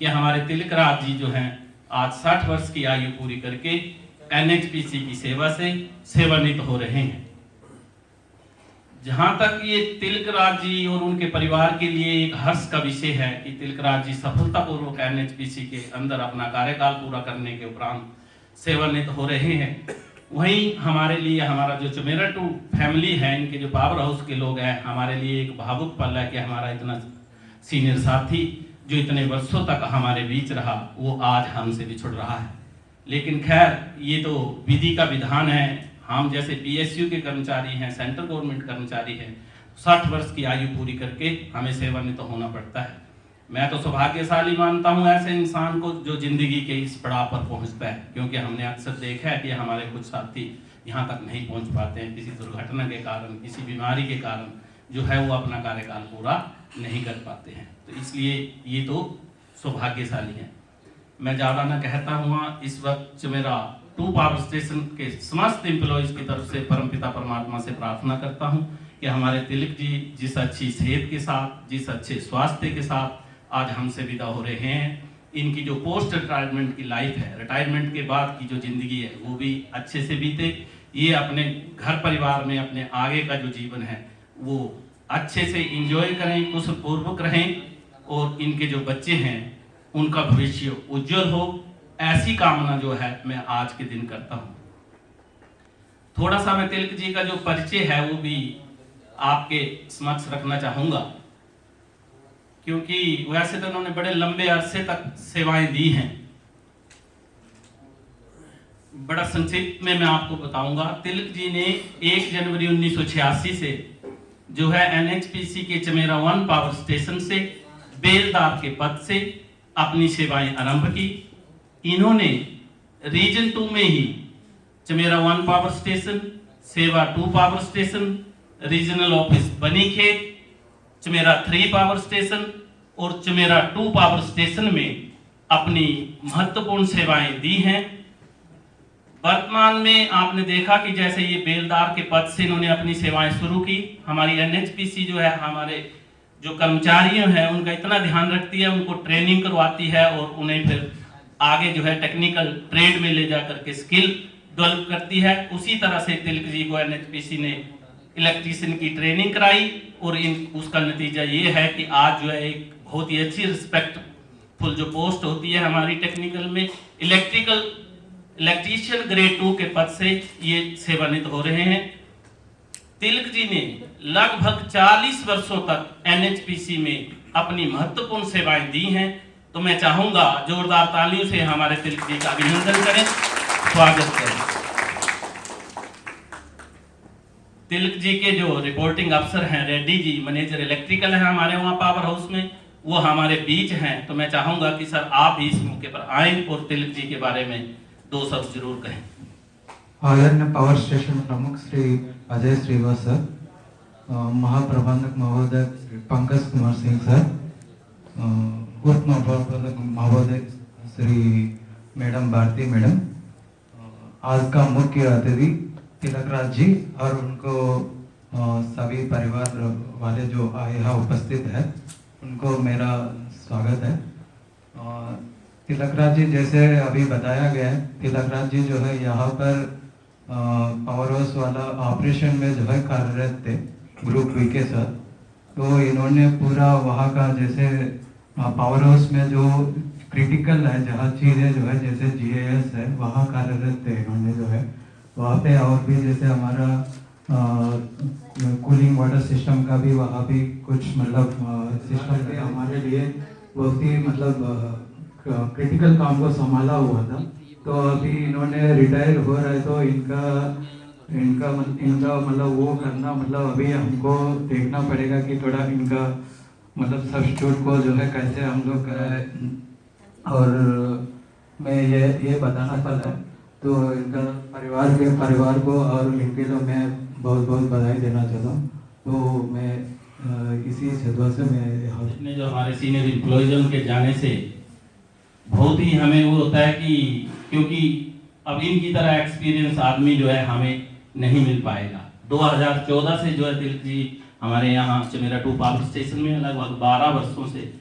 कि हमारे तिलक राज जी जो हैं आज 60 वर्ष की आयु पूरी करके एनएचपीसी की सेवा से सेवानिवृत्त हो रहे हैं। जहां तक ये तिलक राज जी और उनके परिवार के लिए एक हर्ष का विषय है कि तिलक राज जी सफलतापूर्वक एनएचपीसी के अंदर अपना कार्यकाल पूरा करने के उपरांत सेवानिवृत्त हो रहे हैं, वहीं हमारे लिए हमारा जो चमेरा टू फैमिली है, इनके जो पावर हाउस के लोग हैं, हमारे लिए एक भावुक पल है कि हमारा इतना सीनियर साथी जो इतने वर्षों तक हमारे बीच रहा, वो आज हमसे बिछुड़ रहा है। लेकिन खैर, ये तो विधि का विधान है। हम जैसे PSU के कर्मचारी हैं, सेंट्रल गवर्नमेंट कर्मचारी हैं, 60 वर्ष की आयु पूरी करके हमें सेवानिवृत्त होना पड़ता है। मैं तो सौभाग्यशाली मानता हूँ ऐसे इंसान को जो जिंदगी के इस पड़ाव पर पहुँचता है, क्योंकि हमने अक्सर देखा है कि हमारे कुछ साथी यहाँ तक नहीं पहुँच पाते हैं, किसी दुर्घटना के कारण, किसी बीमारी के कारण जो है वो अपना कार्यकाल पूरा नहीं कर पाते हैं। तो इसलिए ये तो सौभाग्यशाली है। मैं ज़्यादा ना कहता हुआ इस वक्त मेरा 2 पावर स्टेशन के समस्त एम्प्लॉयज़ की तरफ से परमपिता परमात्मा से प्रार्थना करता हूँ कि हमारे तिलक जी जिस अच्छी सेहत के साथ, जिस अच्छे स्वास्थ्य के साथ आज हमसे विदा हो रहे हैं, इनकी जो पोस्ट रिटायरमेंट की लाइफ है, रिटायरमेंट के बाद की जो ज़िंदगी है, वो भी अच्छे से बीते। ये अपने घर परिवार में अपने आगे का जो जीवन है वो अच्छे से इंजॉय करें, कुशलपूर्वक रहें, और इनके जो बच्चे हैं उनका भविष्य उज्जवल हो, ऐसी कामना जो है मैं आज के दिन करता हूँ। थोड़ा सा मैं तिलक जी का जो परिचय है वो भी आपके समक्ष रखना चाहूँगा, क्योंकि वैसे तो उन्होंने बड़े लंबे अरसे तक सेवाएं दी हैं। बड़ा संक्षिप्त में मैं आपको बताऊंगा। तिलक जी ने 1 जनवरी 1986 से जो है NHPC के चमेरा 1 पावर स्टेशन से बेलदार के पद से अपनी सेवाएं आरंभ की। इन्होंने रीजन 2 में ही चमेरा 1 पावर स्टेशन, सेवा 2 power station, regional office Banikhet, Chamera 3 power station और चमेरा 2 पावर स्टेशन में अपनी महत्वपूर्ण सेवाएं दी हैं। वर्तमान में आपने देखा कि जैसे ये बेलदार के पद से इन्होंने अपनी सेवाएं शुरू की। हमारी NHPC जो है हमारे जो कर्मचारी हैं उनका इतना ध्यान रखती है, उनको ट्रेनिंग करवाती है और उन्हें फिर आगे जो है टेक्निकल ट्रेड में ले जा करके स्किल डेवलप करती है। उसी तरह से तिलक जी को NHPC ने इलेक्ट्रीशियन की ट्रेनिंग कराई और उसका नतीजा ये है कि आज जो है एक बहुत ही अच्छी रिस्पेक्टफुल जो पोस्ट होती है हमारी टेक्निकल में, इलेक्ट्रीशियन ग्रेड 2 के पद से ये सेवानिवृत्त हो रहे हैं। तिलक जी ने लगभग 40 वर्षों तक NHPC में अपनी महत्वपूर्ण सेवाएं दी हैं। तो मैं चाहूंगा जोरदार तालियों से हमारे तिलक जी का अभिनंदन करें, स्वागत करें। तिलक जी के जो रिपोर्टिंग अफसर हैं रेड्डी जी, मैनेजर इलेक्ट्रिकल है हमारे वहाँ पावर हाउस में, वो हमारे बीच हैं। तो मैं चाहूंगा कि सर आप भी इस मौके पर आएं और तिलक जी के बारे में 2 शब्द जरूर कहें। आदरणीय पावर स्टेशन प्रमुख श्री अजय श्रीवास सर, महाप्रबंधक महोदय पंकज कुमार सिंह सर, उप महाप्रबंधक महोदय श्री मैडम भारती मैडम, आज का मुख्य अतिथि तिलकराज जी और उनको सभी परिवार वाले जो आए हैं उपस्थित है, उनको मेरा स्वागत है। तिलकराज जी जैसे अभी बताया गया है, तिलकराज जी जो है यहाँ पर पावर हाउस वाला ऑपरेशन में जो है कार्यरत थे ग्रुप वी के साथ। तो इन्होंने पूरा वहाँ का जैसे पावर हाउस में जो क्रिटिकल है जहाँ चीज़ें जो है जैसे GIS है वहाँ कार्यरत थे इन्होंने जो है वहाँ पे, और भी जैसे हमारा कूलिंग वाटर सिस्टम का भी वहाँ भी कुछ मतलब सिस्टम पे हमारे लिए बहुत ही मतलब क्रिटिकल काम को संभाला हुआ था। तो अभी इन्होंने रिटायर हो रहा है तो इनका मतलब वो करना मतलब अभी हमको देखना पड़ेगा कि थोड़ा इनका मतलब सब्स्टिट्यूट को जो है कैसे हम लोग कराए। और मैं ये बताना पड़ा तो इनका परिवार को और इनके लिए मैं बहुत बहुत बधाई देना चाहता हूँ। तो मैं इसी सदवा से मैं जो हमारे सीनियर एम्प्लॉयज उनके जाने से बहुत ही हमें वो होता है कि क्योंकि अब इनकी तरह एक्सपीरियंस आदमी जो है हमें नहीं मिल पाएगा। 2014 से जो है तिलक जी हमारे यहाँ चमेरा 2 पावर स्टेशन में लगभग 12 वर्षों से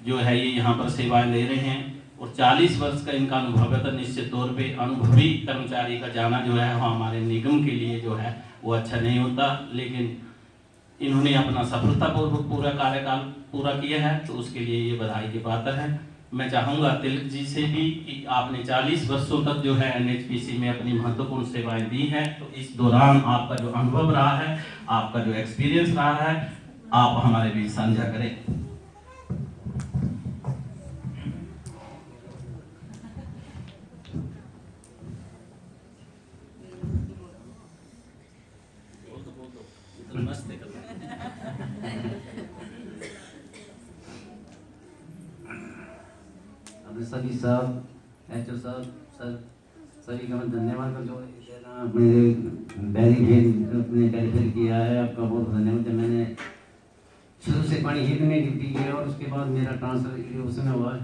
जो है ये यहाँ पर सेवाएं ले रहे हैं और 40 वर्ष का इनका अनुभव है। तो निश्चित तौर पे अनुभवी कर्मचारी का जाना जो है वो हमारे निगम के लिए जो है वो अच्छा नहीं होता, लेकिन इन्होंने अपना सफलतापूर्वक पूरा कार्यकाल पूरा किया है तो उसके लिए ये बधाई की पात्र है। मैं चाहूँगा तिलक जी से भी कि आपने 40 वर्षों तक जो है NHPC में अपनी महत्वपूर्ण सेवाएं दी हैं, तो इस दौरान आपका जो अनुभव रहा है, आपका जो एक्सपीरियंस रहा है, आप हमारे बीच साझा करें। अपने सभी साहब, HO साहब, सभी का मैं धन्यवाद करता हूँ। मेरे अपने कैलिफाई किया है, आपका बहुत धन्यवाद। मैंने शुरू से पानी हिट में ड्यूटी किया और उसके बाद मेरा ट्रांसफ़र उसमें हुआ है।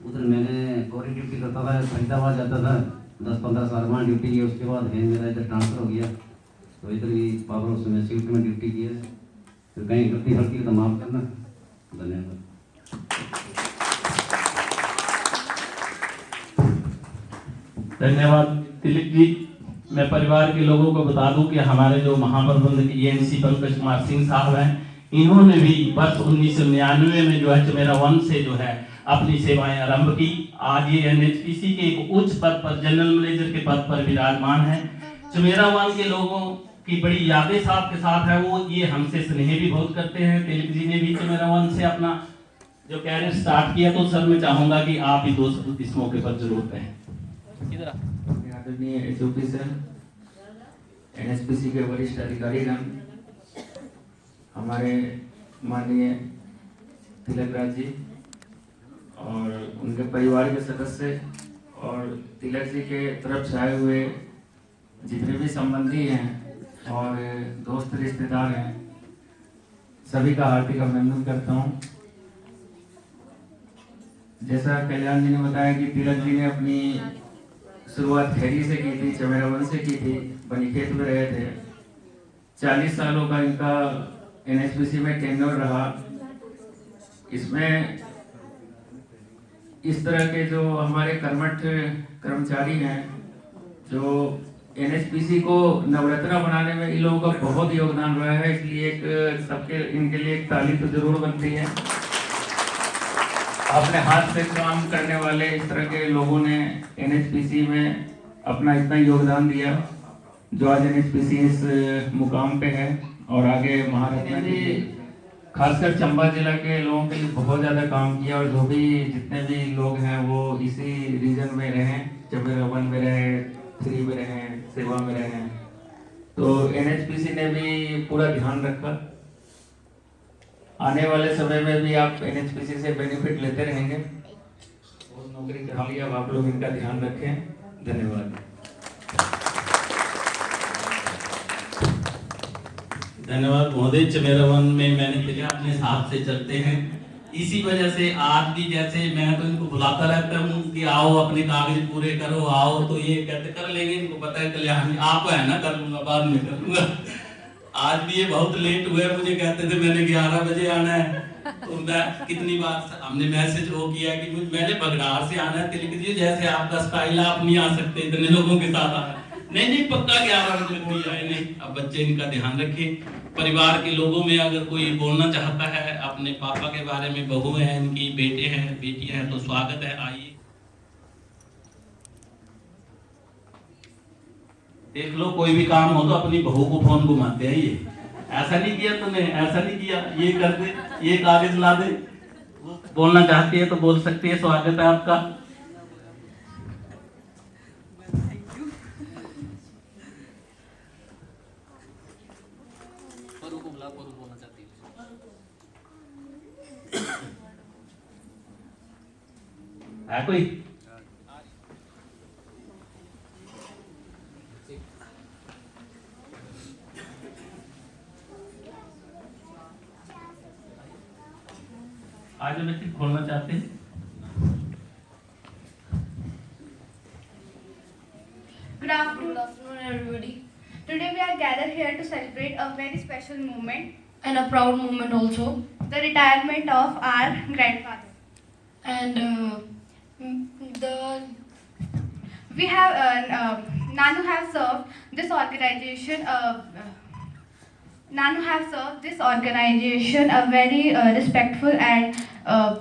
उधर मैंने कोरी ड्यूटी करता था, फरीदाबाद जाता था, 10-15 साल वहाँ ड्यूटी की। उसके बाद फिर मेरा इधर ट्रांसफ़र हो गया, तो इधर भी पावर हाउस में शिफ्ट में ड्यूटी की है। तो कहीं गलती फलती तो माफ़ करना। धन्यवाद। धन्यवाद तिलक जी। मैं परिवार के लोगों को बता दूं कि हमारे जो महाप्रबंधक ENC पंकज कुमार सिंह साहब हैं, इन्होंने भी वर्ष 1999 में जो है चमेरा 1 से जो है अपनी सेवाएं आरंभ की। आज ये NHPC के एक उच्च पद पर, जनरल मैनेजर के पद पर विराजमान है। चमेरा 1 के लोगों की बड़ी यादें साहब के साथ है, वो ये हमसे स्नेह भी बहुत करते हैं। तिलक जी ने भी चमेरा 1 से अपना जो कैरियर स्टार्ट किया, तो सर मैं चाहूंगा कि आप भी 2 शब्द इस मौके पर जरूर कहें। आदरणीय HOP सर, NHPC के वरिष्ठ अधिकारीगण, हमारे माननीय तिलक राज जी और उनके परिवार के सदस्य और तिलक जी के तरफ से आए हुए जितने भी संबंधी हैं और दोस्त रिश्तेदार हैं, सभी का हार्दिक अभिनंदन करता हूँ। जैसा कल्याण जी ने बताया कि तिलक जी ने अपनी शुरुआत खैरी से की थी, चमेरा 1 से की थी, बनीखेत में रहे थे। 40 सालों का इनका NHPC में टेन्योर रहा। इसमें इस तरह के जो हमारे कर्मठ कर्मचारी हैं, जो NHPC को नवरत्ना बनाने में इन लोगों का बहुत योगदान रहा है, इसलिए एक सबके इनके लिए एक ताली तो जरूर बनती है। अपने हाथ से काम करने वाले इस तरह के लोगों ने NHPC में अपना इतना योगदान दिया, जो आज NHPC इस मुकाम पे है और आगे महारत्ना जी खासकर चंबा जिला के लोगों के लिए बहुत ज़्यादा काम किया। और जो भी जितने भी लोग हैं वो इसी रीजन में रहे, चमेरा 1 में रहे, 3 में रहे, सेवा में रहे, तो NHPC ने भी पूरा ध्यान रखा। आने वाले समय में भी आप NHPC से बेनिफिट लेते रहेंगे और नौकरी के लिए अब आप लोग इनका ध्यान रखें। धन्यवाद। धन्यवाद महोदय। चमेरा 1 में मैंने देखा अपने हिसाब से चलते हैं, इसी वजह से आज भी जैसे मैं तो इनको बुलाता रहता हूँ कि आओ अपने कागज पूरे करो, आओ, तो ये कहते कर लेंगे, इनको पता है कल्याण आप है ना, कर लूंगा, बाद में कर लूंगा। आज भी ये बहुत लेट हुए, मुझे कहते थे मैंने 11 बजे आना है, तो मैं कितनी बार हमने मैसेज वो किया कि मैंने बगड़ार से आना है। तिलक जी जैसे आपका स्टाइल, आप नहीं आ सकते इतने लोगों के साथ आना। नहीं पक्का 11 बजे कोई आए नहीं। अब बच्चे इनका ध्यान रखें। परिवार के लोगों में अगर कोई बोलना चाहता है अपने पापा के बारे में, बहू है इनकी, बेटे हैं, बेटियां हैं, तो स्वागत है, आइए। देख लो कोई भी काम हो तो अपनी बहू को फोन घुमाते हैं, ये ऐसा नहीं किया तूने, ऐसा नहीं किया, ये कर दे, ये कागज ला दे। बोलना चाहती है तो बोल सकती है, स्वागत है आपका। है कोई? आज बच्चे खोलना चाहते हैं। Good afternoon, everybody. Today we are gathered here to celebrate a very special moment and a proud moment also. The retirement of our grandfather. And we have Nanu has served this organization. Nanu has served this organization a very respectful and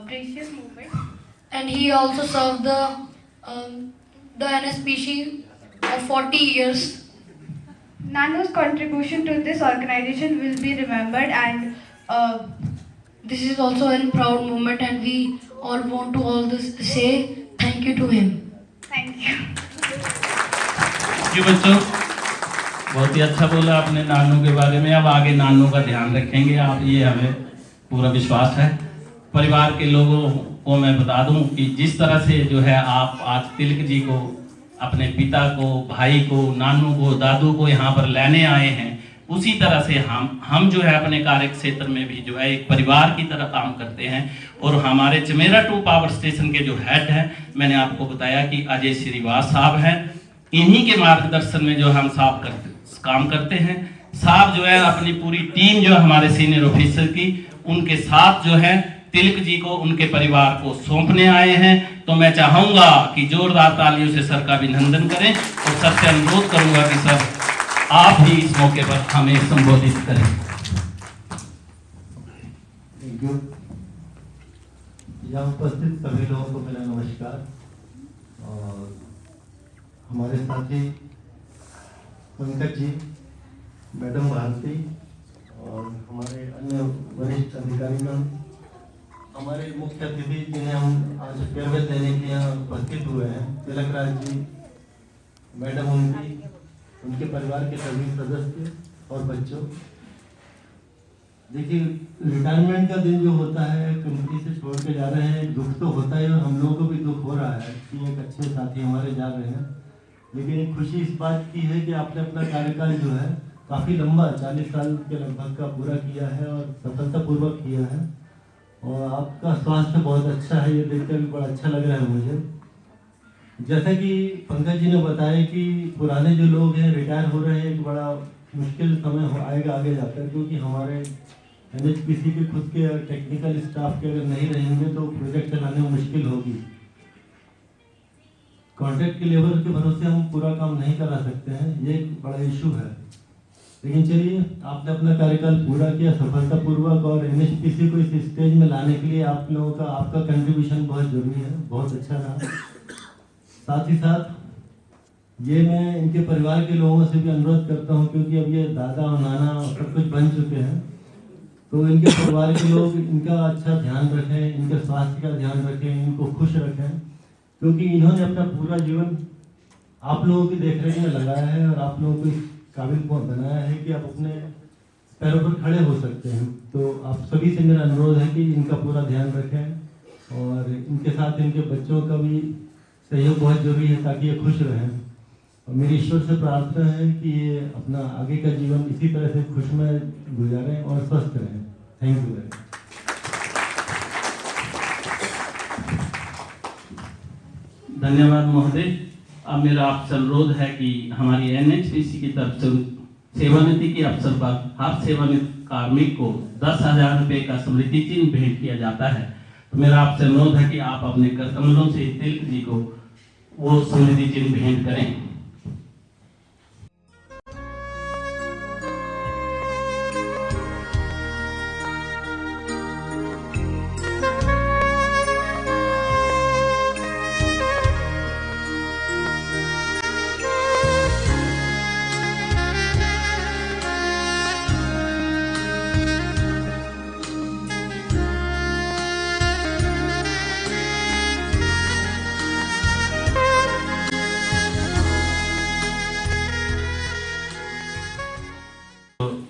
precious moment. and he also served the NSPC of 40 years. Nanu's contribution to this organization will be remembered, and this is also a proud moment, and we all want to all this say thank you to him. Thank you. जी बच्चों, बहुत ही अच्छा बोला आपने नानू के बारे में। अब आगे नानू का ध्यान रखेंगे आप, ये हमें पूरा विश्वास है। परिवार के लोगों को मैं बता दूं कि जिस तरह से जो है आप आज तिलक जी को, अपने पिता को, भाई को, नानू को, दादू को यहाँ पर लेने आए हैं, उसी तरह से हम जो है अपने कार्य क्षेत्र में भी जो है एक परिवार की तरह काम करते हैं। और हमारे चमेरा 2 पावर स्टेशन के जो हेड हैं, मैंने आपको बताया कि अजय श्रीवास साहब हैं। इन्हीं के मार्गदर्शन में जो हम काम करते हैं। साहब जो है अपनी पूरी टीम जो हमारे सीनियर ऑफिसर की, उनके साथ जो है तिलक जी को, उनके परिवार को सौंपने आए हैं। तो मैं चाहूंगा कि जोरदार तालियों से सर का अभिनंदन करें और सर से अनुरोध करूंगा कि सर आप भी इस मौके पर हमें संबोधित करें। Thank you. यहाँ उपस्थित सभी लोगों को मेरा नमस्कार। और हमारे साथी पंकज जी, मैडम भारती और हमारे अन्य वरिष्ठ अधिकारीगण, हमारे मुख्य अतिथि जिन्हें हम आज फेयरवेल देने के लिए यहाँ उपस्थित हुए हैं, तिलक राज जी, मैडम उनके परिवार के सभी सदस्य और बच्चों। देखिए, रिटायरमेंट का दिन जो होता है, कंपनी से छोड़ के जा रहे हैं, दुख तो होता है और हम लोगों को भी दुख हो रहा है कि एक अच्छे साथी हमारे जा रहे हैं। लेकिन एक खुशी इस बात की है कि आपने अपना कार्यकाल जो है काफ़ी लंबा 40 साल के लगभग का पूरा किया है और सफलतापूर्वक किया है। और आपका स्वास्थ्य बहुत अच्छा है, ये देखकर भी बड़ा अच्छा लग रहा है मुझे। जैसा कि पंकज जी ने बताया कि पुराने जो लोग हैं रिटायर हो रहे हैं, एक बड़ा मुश्किल समय आएगा आगे जाकर, क्योंकि हमारे NHPC के खुद के टेक्निकल स्टाफ के अगर नहीं रहेंगे तो प्रोजेक्ट चलाने में मुश्किल होगी। कॉन्ट्रैक्ट के लेबर के भरोसे हम पूरा काम नहीं करा सकते हैं, ये एक बड़ा इशू है। लेकिन चलिए, आपने अपना कार्यकाल पूरा किया सफलतापूर्वक और NHPC को इस स्टेज में लाने के लिए आप लोगों का, आपका कंट्रीब्यूशन बहुत जरूरी है, बहुत अच्छा रहा। साथ ही साथ ये मैं इनके परिवार के लोगों से भी अनुरोध करता हूँ, क्योंकि अब ये दादा और नाना सब कुछ बन चुके हैं, तो इनके परिवार के लोग इनका अच्छा ध्यान रखें, इनके स्वास्थ्य का ध्यान रखें, इनको खुश रखें, क्योंकि इन्होंने अपना पूरा जीवन आप लोगों की देखरेख में लगाया है और आप लोगों को इस काबिल बनाया है कि आप अपने पैरों पर खड़े हो सकते हैं। तो आप सभी से मेरा अनुरोध है कि इनका पूरा ध्यान रखें और इनके साथ इनके बच्चों का भी सहयोग बहुत जरूरी है ताकि ये खुश रहें। और मेरी ईश्वर से प्रार्थना है कि ये अपना आगे का जीवन इसी तरह से खुशमय गुजारें और स्वस्थ रहें। Thank you very much. धन्यवाद महोदय। अब मेरा आपसे अनुरोध है कि हमारी NHPC की तरफ से सेवानिवृत्ति के अवसर पर हर सेवानिवृत्त कार्मिक को 10,000 रुपये का स्मृति चिन्ह भेंट किया जाता है। तो मेरा आपसे अनुरोध है कि आप अपने कर कमलों से तिलक जी को वो स्मृति चिन्ह भेंट करें।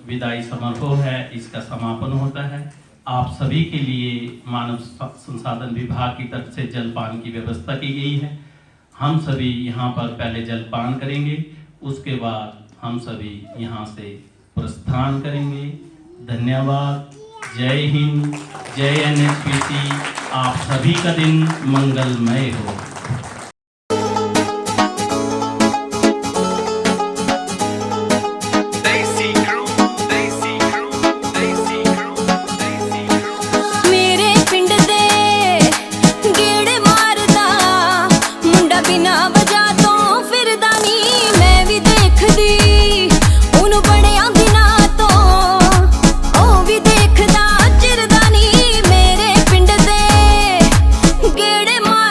विदाई समारोह है, इसका समापन होता है। आप सभी के लिए मानव संसाधन विभाग की तरफ से जलपान की व्यवस्था की गई है। हम सभी यहाँ पर पहले जलपान करेंगे, उसके बाद हम सभी यहाँ से प्रस्थान करेंगे। धन्यवाद। जय हिंद, जय NHPC। आप सभी का दिन मंगलमय हो। गेड़े मार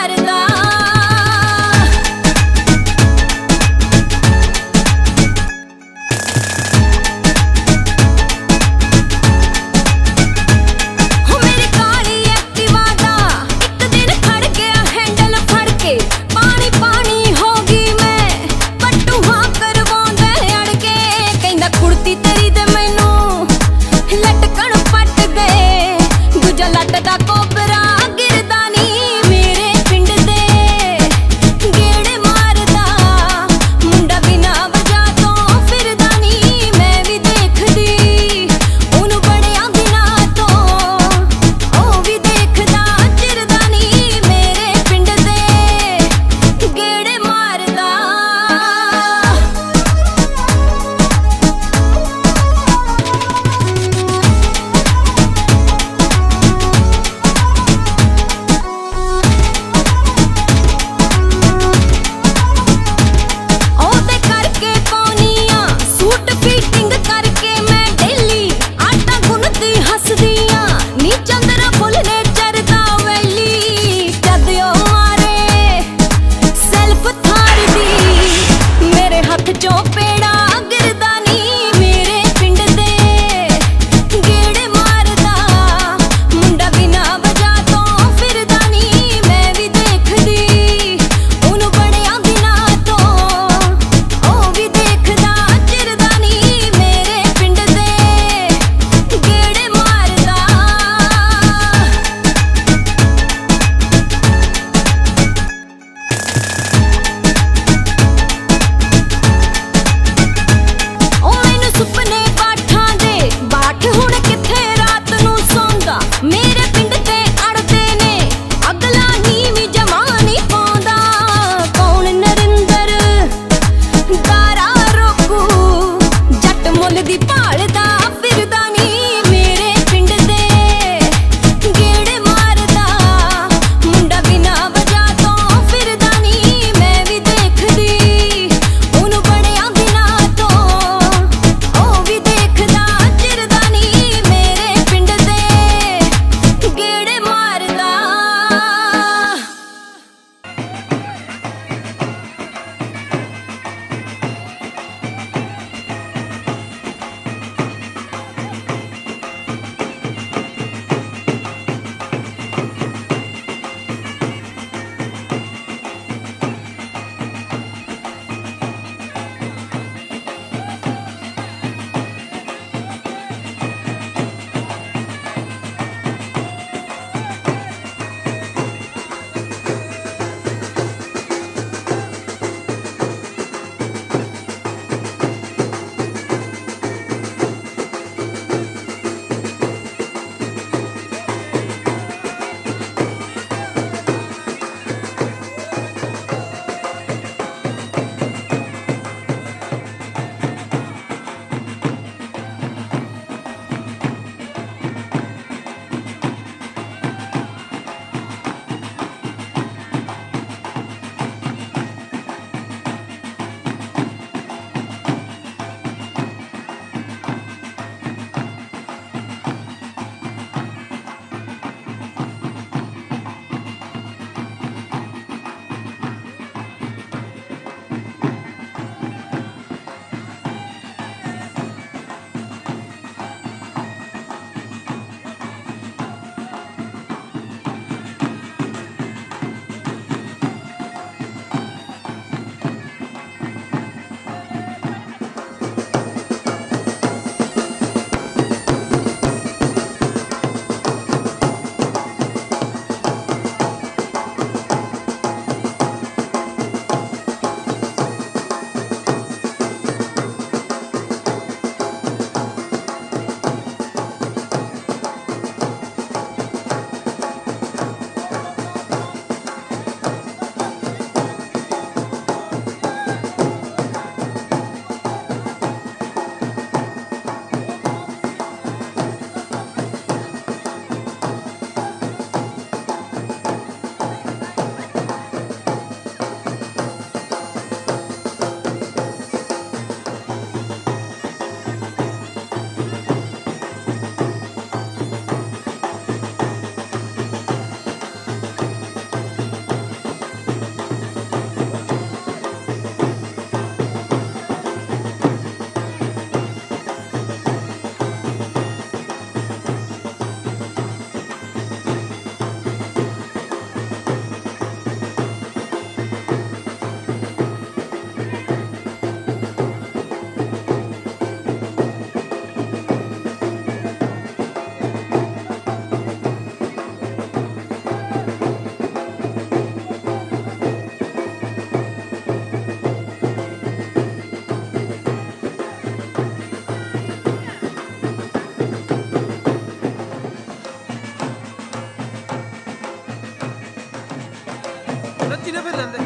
नच्ची ने फिर लेंदे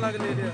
लग ले लिया